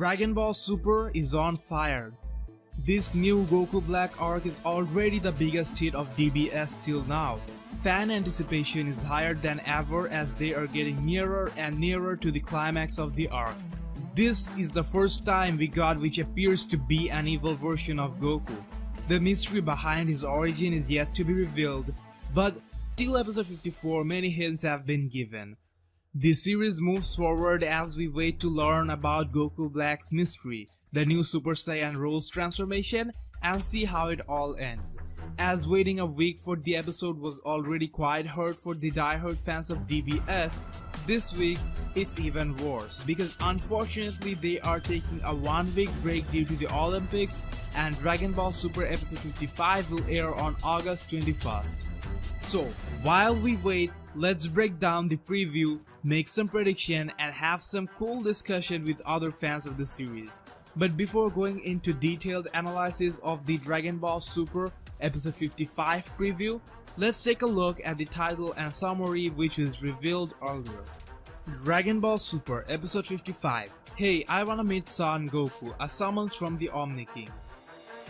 Dragon Ball Super is on fire. This new Goku Black arc is already the biggest hit of DBS till now. Fan anticipation is higher than ever as they are getting nearer and nearer to the climax of the arc. This is the first time we got which appears to be an evil version of Goku. The mystery behind his origin is yet to be revealed, but till episode 54 many hints have been given. The series moves forward as we wait to learn about Goku Black's mystery, the new Super Saiyan Rose transformation, and see how it all ends. As waiting a week for the episode was already quite hard for the diehard fans of DBS, this week it's even worse because unfortunately they are taking a 1 week break due to the Olympics, and Dragon Ball Super episode 55 will air on August 21st. So while we wait, let's break down the preview, make some prediction, and have some cool discussion with other fans of the series. But before going into detailed analysis of the Dragon Ball Super episode 55 preview, let's take a look at the title and summary which was revealed earlier. Dragon Ball Super episode 55. Hey, I wanna meet Son Goku, a summons from the Omni-King.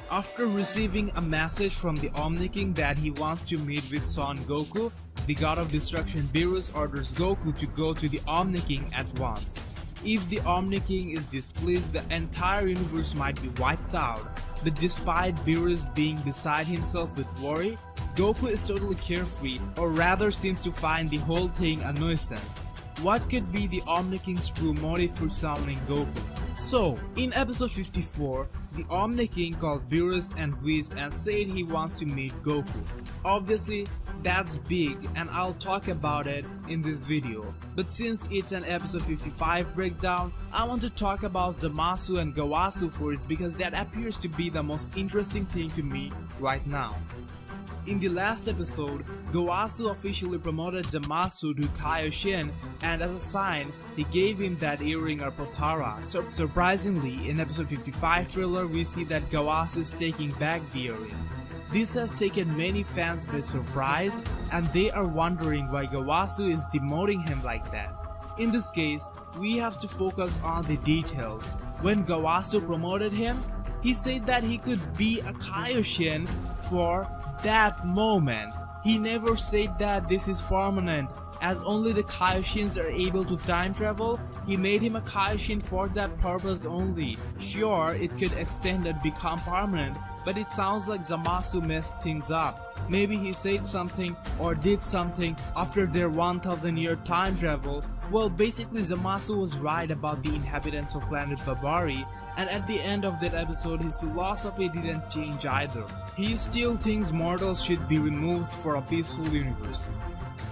After receiving a message from the Omni-King that he wants to meet with Son Goku, the God of Destruction Beerus orders Goku to go to the Omni-King at once. If the Omni-King is displeased, the entire universe might be wiped out, but despite Beerus being beside himself with worry, Goku is totally carefree, or rather seems to find the whole thing a nuisance. What could be the Omni-King's true motive for summoning Goku? So, in episode 54, the Omni-King called Beerus and Whis and said he wants to meet Goku. Obviously, that's big and I'll talk about it in this video. But since it's an episode 55 breakdown, I want to talk about Zamasu and Gawasu first because that appears to be the most interesting thing to me right now. In the last episode, Gawasu officially promoted Zamasu to Kaioshin, and as a sign, he gave him that earring or Potara. Surprisingly, in episode 55 trailer, we see that Gawasu is taking back the earring. This has taken many fans by surprise, and they are wondering why Gawasu is demoting him like that. In this case, we have to focus on the details. When Gawasu promoted him, he said that he could be a Kaioshin for that moment. He never said that this is permanent, as only the Kaioshins are able to time travel. He made him a Kaioshin for that purpose only. Sure, it could extend and become permanent, but it sounds like Zamasu messed things up. Maybe he said something or did something after their 1000-year time travel. Well, basically Zamasu was right about the inhabitants of planet Babari, and at the end of that episode his philosophy didn't change either. He still thinks mortals should be removed for a peaceful universe.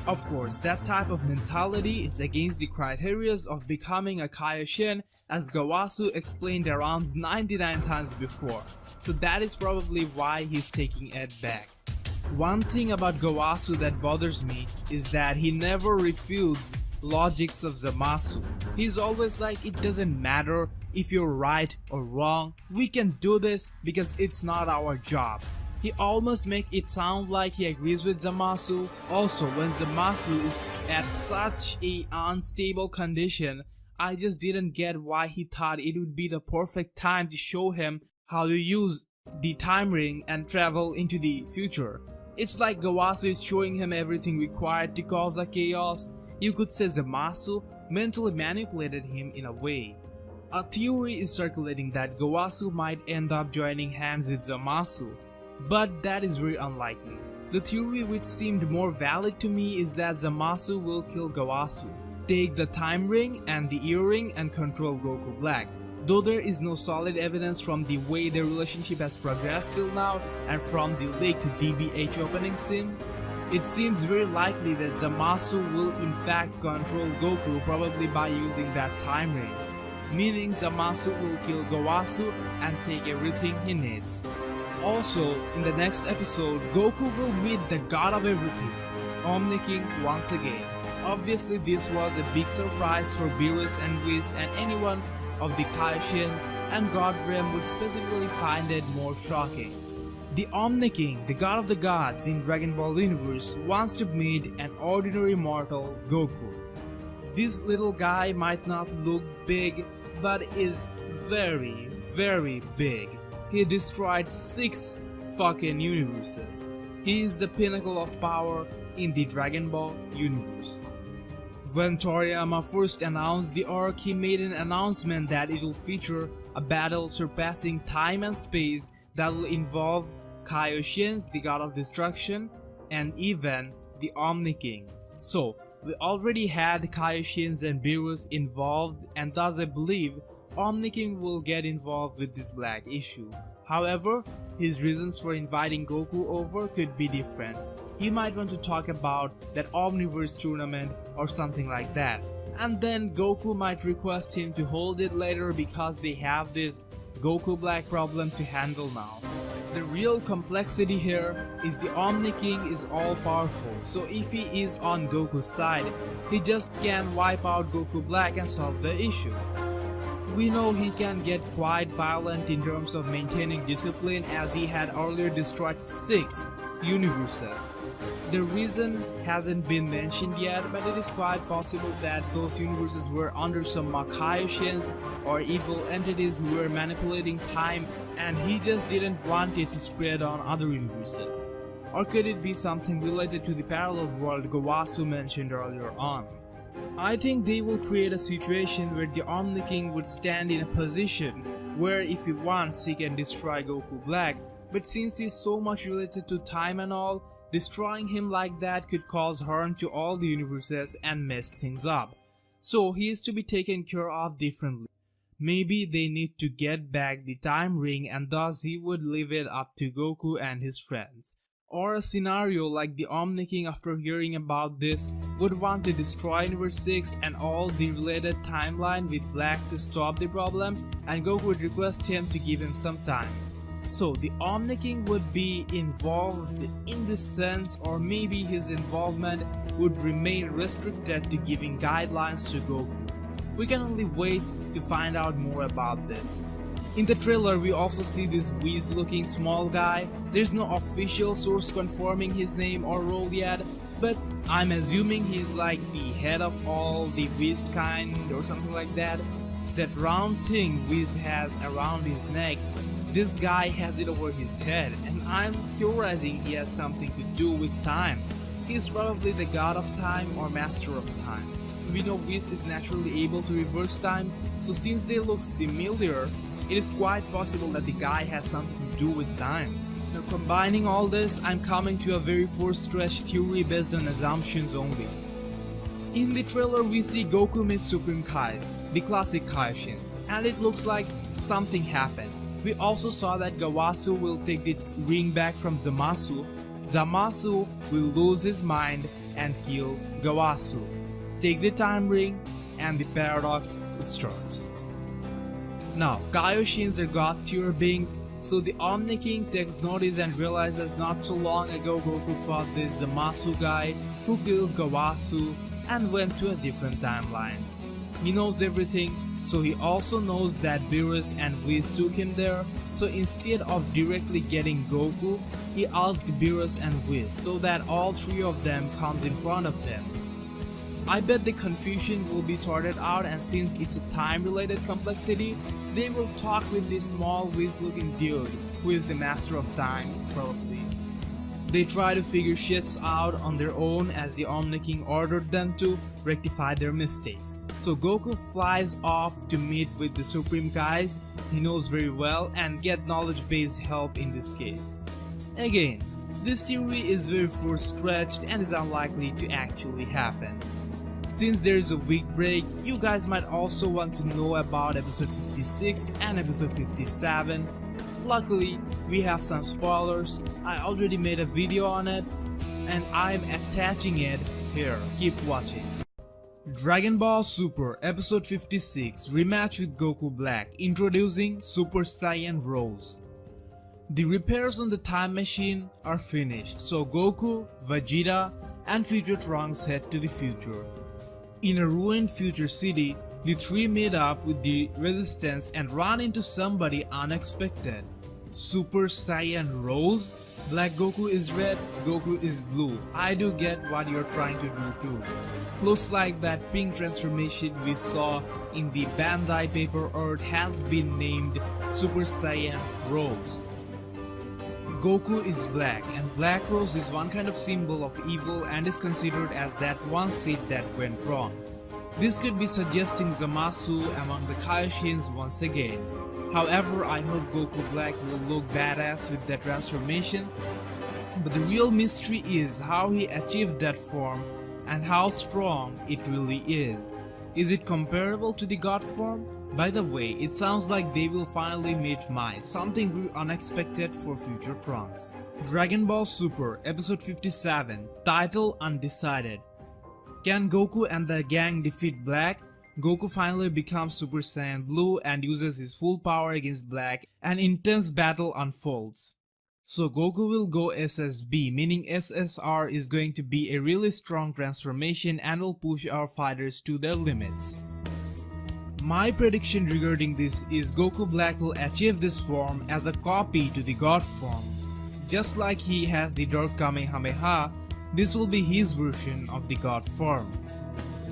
Of course, that type of mentality is against the criteria of becoming a Kaioshin, as Gawasu explained around 99 times before, so that is probably why he's taking it back. One thing about Gawasu that bothers me is that he never refutes logics of Zamasu. He's always like, it doesn't matter if you're right or wrong, we can do this because it's not our job. He almost makes it sound like he agrees with Zamasu. Also, when Zamasu is at such a unstable condition, I just didn't get why he thought it would be the perfect time to show him how to use the time ring and travel into the future. It's like Gawasu is showing him everything required to cause a chaos. You could say Zamasu mentally manipulated him in a way. A theory is circulating that Gawasu might end up joining hands with Zamasu, but that is very unlikely. The theory which seemed more valid to me is that Zamasu will kill Gawasu, take the time ring and the earring and control Goku Black. Though there is no solid evidence from the way their relationship has progressed till now and from the leaked DBH opening scene, it seems very likely that Zamasu will in fact control Goku, probably by using that time ring, meaning Zamasu will kill Gawasu and take everything he needs. Also, in the next episode, Goku will meet the god of everything, Omni-King, once again. Obviously, this was a big surprise for Beerus and Whis, and anyone of the Kaioshin and God realm would specifically find it more shocking. The Omni-King, the god of the gods in Dragon Ball universe, wants to meet an ordinary mortal, Goku. This little guy might not look big, but is very, very big. He destroyed 6 fucking universes. He is the pinnacle of power in the Dragon Ball universe. When Toriyama first announced the arc, he made an announcement that it will feature a battle surpassing time and space that will involve Kaioshians, the God of Destruction, and even the Omni-King. So, we already had Kaioshians and Beerus involved, and thus I believe Omni-King will get involved with this black issue. However, his reasons for inviting Goku over could be different. He might want to talk about that Omniverse tournament or something like that. And then Goku might request him to hold it later because they have this Goku Black problem to handle now. The real complexity here is the Omni-King is all powerful, so if he is on Goku's side, he just can wipe out Goku Black and solve the issue. We know he can get quite violent in terms of maintaining discipline, as he had earlier destroyed 6 universes. The reason hasn't been mentioned yet, but it is quite possible that those universes were under some Kaioshians or evil entities who were manipulating time, and he just didn't want it to spread on other universes. Or could it be something related to the parallel world Gowasu mentioned earlier on? I think they will create a situation where the Omni-King would stand in a position where if he wants he can destroy Goku Black, but since he's so much related to time and all, destroying him like that could cause harm to all the universes and mess things up. So he is to be taken care of differently. Maybe they need to get back the time ring and thus he would leave it up to Goku and his friends. Or a scenario like the Omni-King, after hearing about this, would want to destroy Universe 6 and all the related timeline with Black to stop the problem, and Goku would request him to give him some time. So the Omni-King would be involved in this sense, or maybe his involvement would remain restricted to giving guidelines to Goku. We can only wait to find out more about this. In the trailer, we also see this Whis looking small guy. There's no official source confirming his name or role yet, but I'm assuming he's like the head of all the Whis kind or something like that. That round thing Whis has around his neck, this guy has it over his head, and I'm theorizing he has something to do with time. He's probably the god of time or master of time. We know Whis is naturally able to reverse time, so since they look similar, it is quite possible that the guy has something to do with time. Now combining all this, I'm coming to a very far-stretched theory based on assumptions only. In the trailer we see Goku meet Supreme Kais, the classic Kaioshians, and it looks like something happened. We also saw that Gowasu will take the ring back from Zamasu. Zamasu will lose his mind and kill Gowasu, take the time ring, and the paradox starts. Now, Kaioshians are god tier beings, so the Omni-King takes notice and realizes not so long ago Goku fought this Zamasu guy who killed Gowasu and went to a different timeline. He knows everything, so he also knows that Beerus and Whis took him there, so instead of directly getting Goku, he asked Beerus and Whis so that all 3 of them comes in front of him. I bet the confusion will be sorted out, and since it's a time-related complexity, they will talk with this small Whis-looking dude, who is the master of time, probably. They try to figure shits out on their own as the Omni-King ordered them to rectify their mistakes. So Goku flies off to meet with the Supreme Kais he knows very well and get knowledge-based help in this case. Again, this theory is very far-stretched and is unlikely to actually happen. Since there is a week break, you guys might also want to know about episode 56 and episode 57. Luckily, we have some spoilers. I already made a video on it and I'm attaching it here. Keep watching. Dragon Ball Super Episode 56 Rematch with Goku Black, introducing Super Saiyan Rose. The repairs on the time machine are finished, so Goku, Vegeta, and future Trunks head to the future. In a ruined future city, the 3 meet up with the resistance and run into somebody unexpected. Super Saiyan Rose? Black Goku is red, Goku is blue. I do get what you're trying to do too. Looks like that pink transformation we saw in the Bandai paper art has been named Super Saiyan Rose. Goku is black, and black rose is one kind of symbol of evil and is considered as that one seed that went wrong. This could be suggesting Zamasu among the Kaioshins once again. However, I hope Goku Black will look badass with that transformation, but the real mystery is how he achieved that form and how strong it really is. Is it comparable to the God form? By the way, it sounds like they will finally meet Mai, something very unexpected for future Trunks. Dragon Ball Super Episode 57, Title Undecided. Can Goku and the gang defeat Black? Goku finally becomes Super Saiyan Blue and uses his full power against Black. An intense battle unfolds. So Goku will go SSB, meaning SSR is going to be a really strong transformation and will push our fighters to their limits. My prediction regarding this is Goku Black will achieve this form as a copy to the God form. Just like he has the Dark Kamehameha, this will be his version of the God form.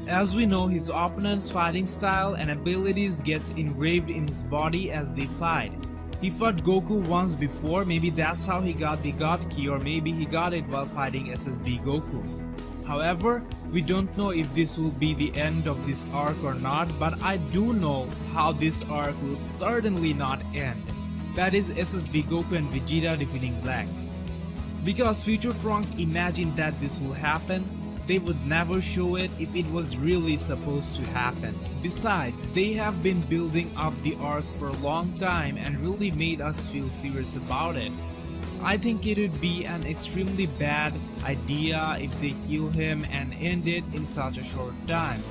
As we know, his opponent's fighting style and abilities gets engraved in his body as they fight. He fought Goku once before, maybe that's how he got the God Key, or maybe he got it while fighting SSB Goku. However, we don't know if this will be the end of this arc or not, but I do know how this arc will certainly not end. That is SSB Goku and Vegeta defeating Black. Because future Trunks imagined that this will happen, they would never show it if it was really supposed to happen. Besides, they have been building up the arc for a long time and really made us feel serious about it. I think it would be an extremely bad idea if they kill him and end it in such a short time.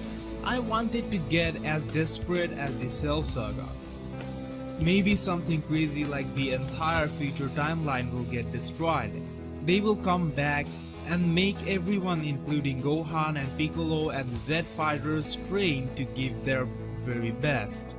I want it to get as desperate as the Cell Saga. Maybe something crazy like the entire future timeline will get destroyed. They will come back and make everyone, including Gohan and Piccolo and the Z fighters, train to give their very best.